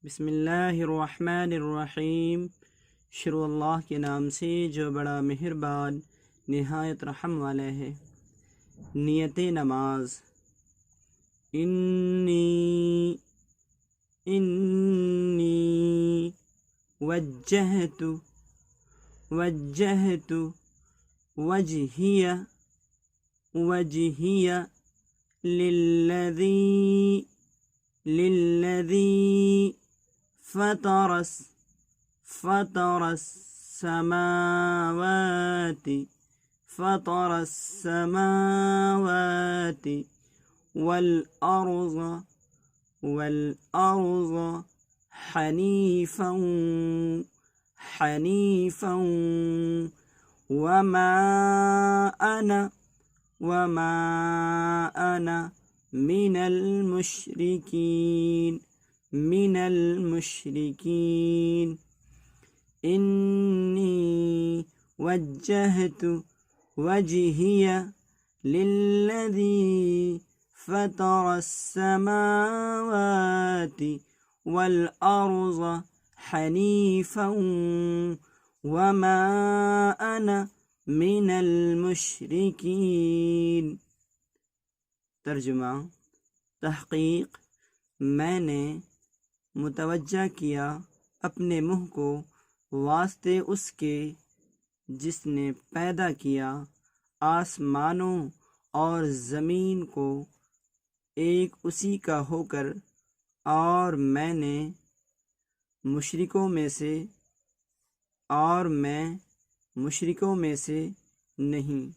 बिस्मिल्लाहिर्रहमानिर्रहीम। शुरू अल्लाह के नाम से जो बड़ा मेहरबान निहायत रहम वाला है। नियत नमाज। इन्नी इन्नी वज्जहतु वज्जहतु वजहिया वजहिया लिल्लज़ी लिल्लज़ी फ़तरस समावाति वल अर्ज़ हनीफ़न वमा अना मिनल मुशरिकीन। इन्नी वज्जहतु वजहिया लिल्लज़ी फ़तरस समावाति वल अर्ज़ हनीफ़न वमा अना मिनल मुशरिकीन। तर्जुमा। तहक़ीक़ मैंने मुतवज्जा किया अपने मुँह को वास्ते उसके जिसने पैदा किया आसमानों और ज़मीन को एक उसी का होकर, और मैं मुशरिकों में से नहीं।